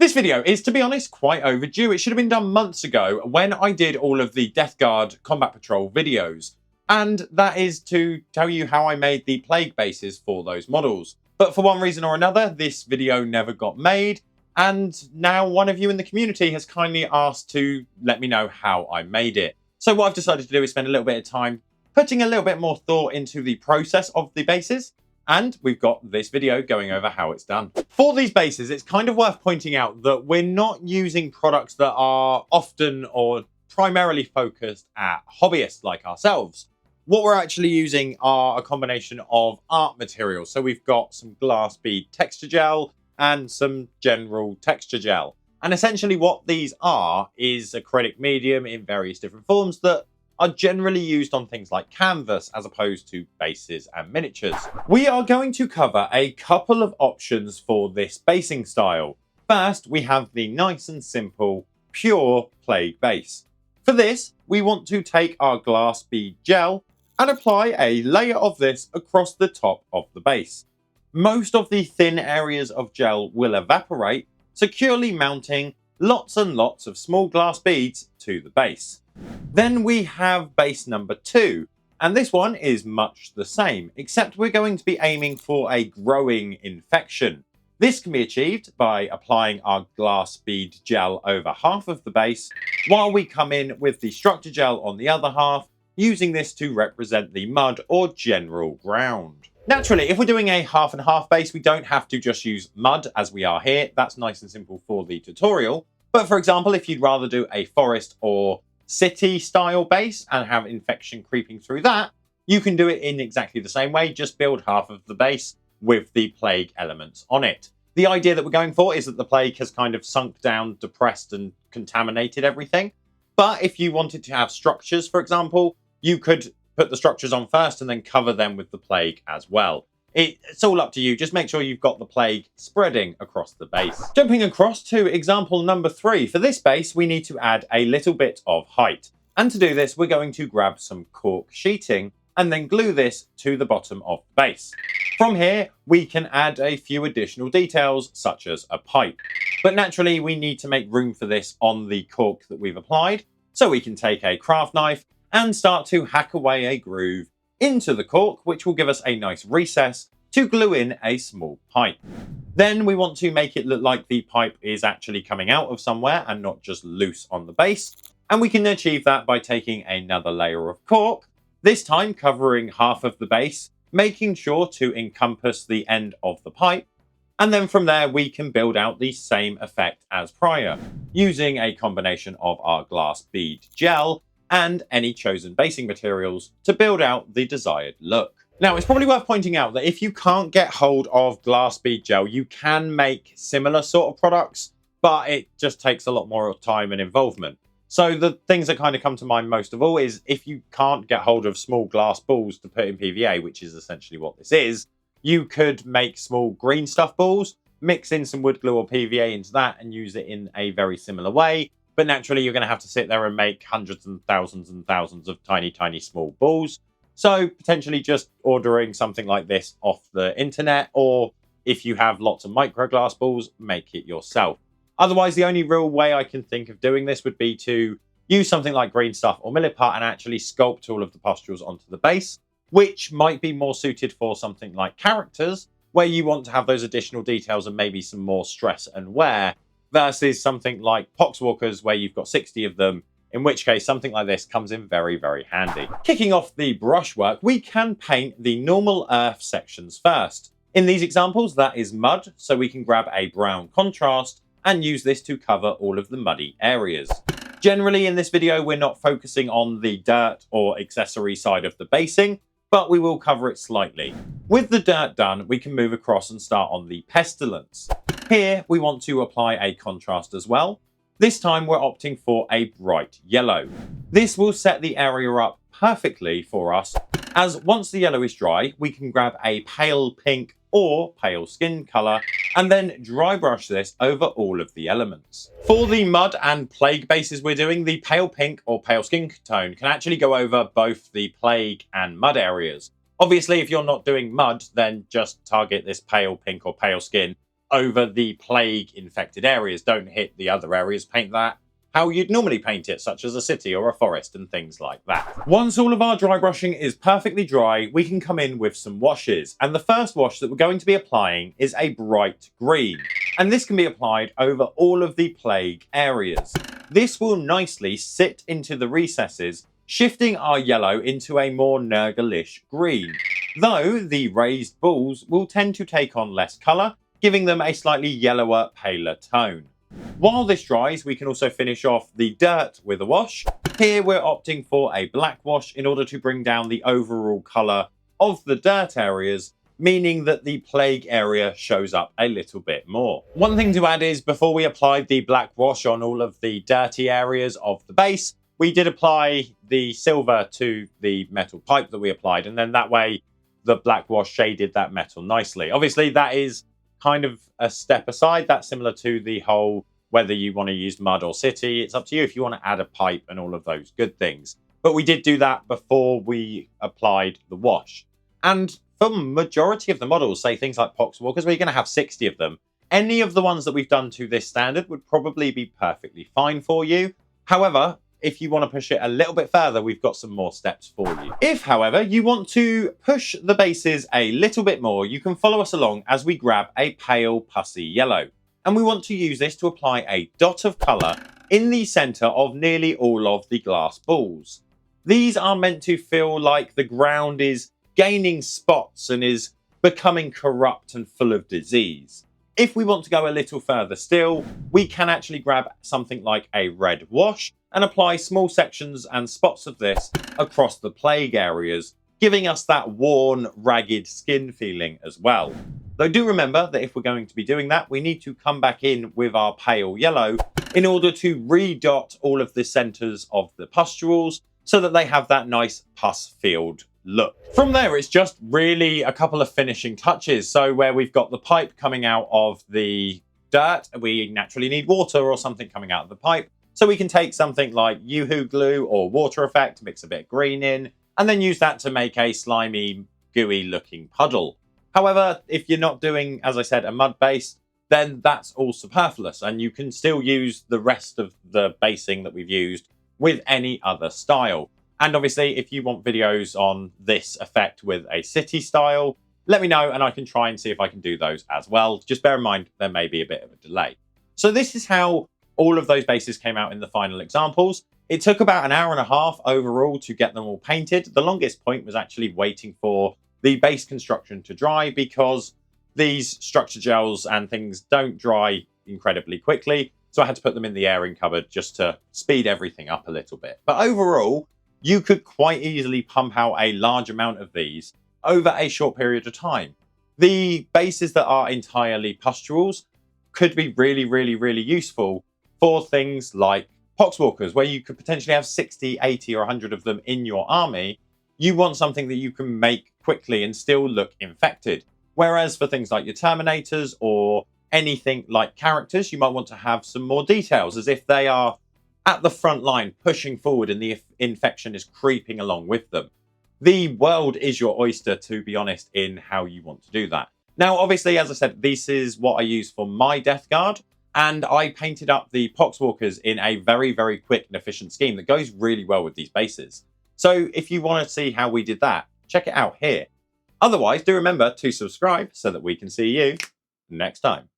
This video is, to be honest, quite overdue. It should have been done months ago when I did all of the Death Guard Combat Patrol videos. And that is to tell you how I made the plague bases for those models. But for one reason or another, this video never got made. And now one of you in the community has kindly asked to let me know how I made it. So what I've decided to do is spend a little bit of time putting a little bit more thought into the process of the bases. And we've got this video going over how it's done. For these bases, it's kind of worth pointing out that we're not using products that are often or primarily focused at hobbyists like ourselves. What we're actually using are a combination of art materials. So we've got some glass bead texture gel and some general texture gel. And essentially what these are is acrylic medium in various different forms that are generally used on things like canvas as opposed to bases and miniatures. We are going to cover a couple of options for this basing style. First, we have the nice and simple, pure plague base. For this, we want to take our glass bead gel and apply a layer of this across the top of the base. Most of the thin areas of gel will evaporate, securely mounting lots and lots of small glass beads to the base. Then we have base number 2, and this one is much the same, except we're going to be aiming for a growing infection. This can be achieved by applying our glass bead gel over half of the base, while we come in with the structure gel on the other half, using this to represent the mud or general ground. Naturally, if we're doing a half and half base, we don't have to just use mud as we are here. That's nice and simple for the tutorial. But for example, if you'd rather do a forest or city style base and have infection creeping through that, you can do it in exactly the same way. Just build half of the base with the plague elements on it. The idea that we're going for is that the plague has kind of sunk down, depressed and contaminated everything. But if you wanted to have structures, for example, you could put the structures on first and then cover them with the plague as well. It's all up to you. Just make sure you've got the plague spreading across the base. Jumping across to example number 3. For this base, we need to add a little bit of height. And to do this, we're going to grab some cork sheeting and then glue this to the bottom of the base. From here, we can add a few additional details, such as a pipe. But naturally, we need to make room for this on the cork that we've applied. So we can take a craft knife and start to hack away a groove into the cork, which will give us a nice recess to glue in a small pipe. Then we want to make it look like the pipe is actually coming out of somewhere and not just loose on the base. And we can achieve that by taking another layer of cork, this time covering half of the base, making sure to encompass the end of the pipe. And then from there, we can build out the same effect as prior, using a combination of our glass bead gel and any chosen basing materials to build out the desired look. Now, it's probably worth pointing out that if you can't get hold of glass bead gel, you can make similar sort of products, but it just takes a lot more time and involvement. So the things that kind of come to mind most of all is if you can't get hold of small glass balls to put in PVA, which is essentially what this is, you could make small green stuff balls, mix in some wood glue or PVA into that and use it in a very similar way. But naturally, you're going to have to sit there and make hundreds and thousands of tiny, tiny small balls. So potentially just ordering something like this off the internet, or if you have lots of micro glass balls, make it yourself. Otherwise, the only real way I can think of doing this would be to use something like green stuff or milliput and actually sculpt all of the pustules onto the base, which might be more suited for something like characters, where you want to have those additional details and maybe some more stress and wear, versus something like Poxwalkers, where you've got 60 of them, in which case something like this comes in very, very handy. Kicking off the brushwork, we can paint the normal earth sections first. In these examples, that is mud, so we can grab a brown contrast and use this to cover all of the muddy areas. Generally, in this video, we're not focusing on the dirt or accessory side of the basing, but we will cover it slightly. With the dirt done, we can move across and start on the pestilence. Here, we want to apply a contrast as well. This time, we're opting for a bright yellow. This will set the area up perfectly for us, as once the yellow is dry, we can grab a pale pink or pale skin colour and then dry brush this over all of the elements. For the mud and plague bases we're doing, the pale pink or pale skin tone can actually go over both the plague and mud areas. Obviously, if you're not doing mud, then just target this pale pink or pale skin over the plague infected areas. Don't hit the other areas, paint that how you'd normally paint it, such as a city or a forest and things like that. Once all of our dry brushing is perfectly dry, we can come in with some washes. And the first wash that we're going to be applying is a bright green. And this can be applied over all of the plague areas. This will nicely sit into the recesses, shifting our yellow into a more Nurgle-ish green. Though the raised balls will tend to take on less colour, giving them a slightly yellower, paler tone. While this dries, we can also finish off the dirt with a wash. Here we're opting for a black wash in order to bring down the overall colour of the dirt areas, meaning that the plague area shows up a little bit more. One thing to add is before we applied the black wash on all of the dirty areas of the base, we did apply the silver to the metal pipe that we applied, and then that way the black wash shaded that metal nicely. Obviously that is kind of a step aside. That's similar to the whole whether you want to use mud or city. It's up to you if you want to add a pipe and all of those good things. But we did do that before we applied the wash. And for majority of the models, say things like Poxwalkers, where you're going to have 60 of them, any of the ones that we've done to this standard would probably be perfectly fine for you. However, if you want to push it a little bit further, we've got some more steps for you. If, however, you want to push the bases a little bit more, you can follow us along as we grab a pale pussy yellow. And we want to use this to apply a dot of colour in the centre of nearly all of the glass balls. These are meant to feel like the ground is gaining spots and is becoming corrupt and full of disease. If we want to go a little further still, we can actually grab something like a red wash and apply small sections and spots of this across the plague areas, giving us that worn, ragged skin feeling as well. Though do remember that if we're going to be doing that, we need to come back in with our pale yellow in order to redot all of the centres of the pustules so that they have that nice pus-filled look. From there, it's just really a couple of finishing touches. So where we've got the pipe coming out of the dirt, we naturally need water or something coming out of the pipe. So we can take something like Yoo-hoo glue or water effect, mix a bit of green in, and then use that to make a slimy, gooey looking puddle. However, if you're not doing, as I said, a mud base, then that's all superfluous and you can still use the rest of the basing that we've used with any other style. And obviously, if you want videos on this effect with a city style, let me know and I can try and see if I can do those as well. Just bear in mind, there may be a bit of a delay. So this is how all of those bases came out in the final examples. It took about an hour and a half overall to get them all painted. The longest point was actually waiting for the base construction to dry because these structure gels and things don't dry incredibly quickly. So I had to put them in the airing cupboard just to speed everything up a little bit. But overall, you could quite easily pump out a large amount of these over a short period of time. The bases that are entirely pustules could be really useful for things like Poxwalkers, where you could potentially have 60, 80 or 100 of them in your army. You want something that you can make quickly and still look infected. Whereas for things like your Terminators or anything like characters, you might want to have some more details, as if they are at the front line pushing forward and the infection is creeping along with them. The world is your oyster, to be honest, in how you want to do that. Now, obviously, as I said, this is what I use for my Death Guard, and I painted up the Poxwalkers in a very quick and efficient scheme that goes really well with these bases. So if you want to see how we did that, check it out here. Otherwise, do remember to subscribe so that we can see you next time.